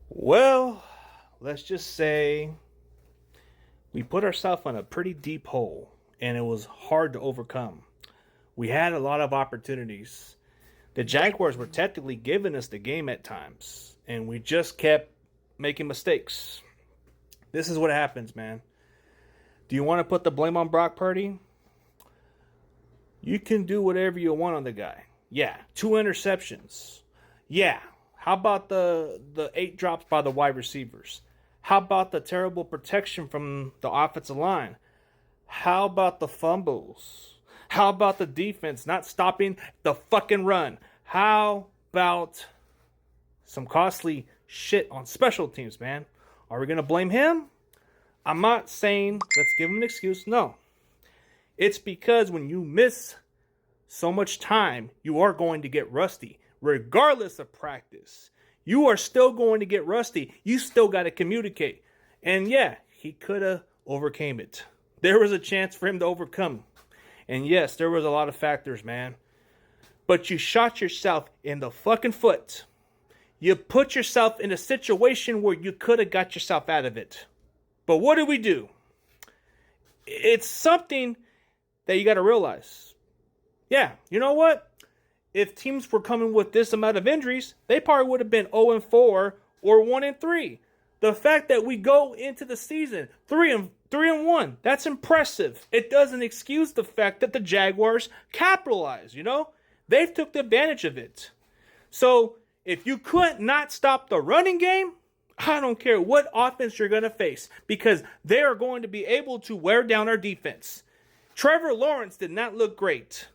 Well, let's just say we put ourselves in a pretty deep hole and it was hard to overcome. We had a lot of opportunities. The Jaguars were technically giving us the game at times, and we just kept making mistakes. This is what happens, man. Do you want to put the blame on Brock Purdy? You can do whatever you want on the guy. Yeah, 2 interceptions. Yeah, how about the 8 drops by the wide receivers? How about the terrible protection from the offensive line? How about the fumbles? How about the defense not stopping the fucking run? How about some costly shit on special teams, man? Are we going to blame him? I'm not saying let's give him an excuse. No. It's because when you miss so much time, you are going to get rusty. Regardless of practice, you are still going to get rusty. You still got to communicate. And yeah, he could have overcame it. There was a chance for him to overcome. And yes, there was a lot of factors, man. But you shot yourself in the fucking foot. You put yourself in a situation where you could have got yourself out of it. But what did we do? It's something that you got to realize. Yeah, you know what? If teams were coming with this amount of injuries, they probably would have been 0-4 or 1-3. The fact that we go into the season 3-1, that's impressive. It doesn't excuse the fact that the Jaguars capitalize, you know? They've took advantage of it. So, if you could not stop the running game, I don't care what offense you're going to face, because they are going to be able to wear down our defense. Trevor Lawrence did not look great.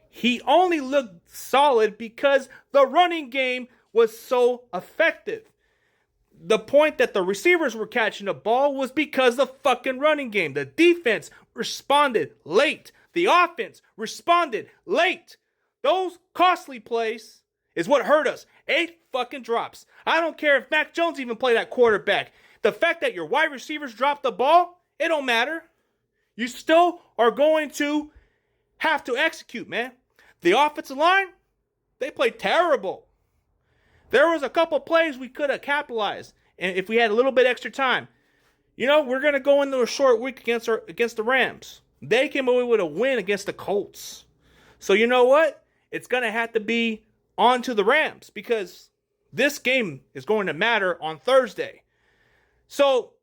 He only looked solid because the running game was so effective. The point that the receivers were catching the ball was because of the fucking running game. The defense responded late. The offense responded late. Those costly plays is what hurt us. 8 fucking drops. I don't care if Mac Jones even played that quarterback. The fact that your wide receivers dropped the ball, it don't matter. You still are going to have to execute, man. The offensive line, they played terrible. There was a couple plays we could have capitalized, and if we had a little bit extra time. You know, we're going to go into a short week against the Rams. They came away with a win against the Colts. So you know what? It's going to have to be on to the Rams, because this game is going to matter on Thursday. So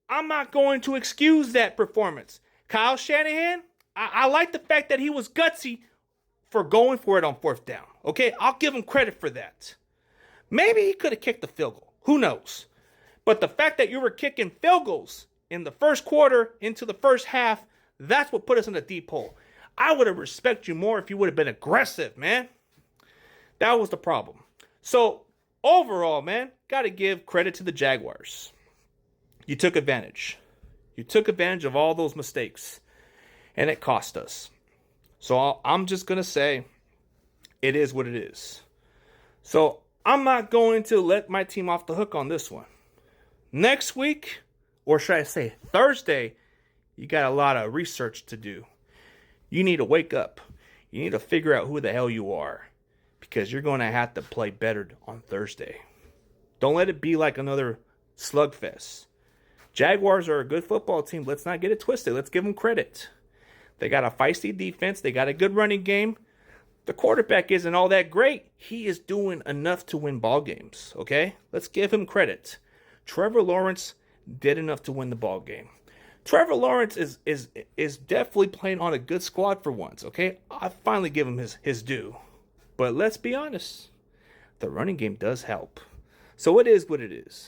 I'm not going to excuse that performance. Kyle Shanahan, I like the fact that he was gutsy for going for it on 4th down. Okay, I'll give him credit for that. Maybe he could have kicked the field goal. Who knows? But the fact that you were kicking field goals in the first quarter into the first half, that's what put us in a deep hole. I would have respected you more if you would have been aggressive, man. That was the problem. So, overall, man, got to give credit to the Jaguars. You took advantage. You took advantage of all those mistakes, and it cost us. So I'm just going to say it is what it is. So I'm not going to let my team off the hook on this one. Next week, or should I say Thursday, you got a lot of research to do. You need to wake up. You need to figure out who the hell you are, because you're going to have to play better on Thursday. Don't let it be like another slugfest. Jaguars are a good football team. Let's not get it twisted. Let's give them credit. They got a feisty defense. They got a good running game. The quarterback isn't all that great. He is doing enough to win ball games, okay? Let's give him credit. Trevor Lawrence did enough to win the ball game. Trevor Lawrence is definitely playing on a good squad for once, okay? I finally give him his due. But let's be honest. The running game does help. So it is what it is.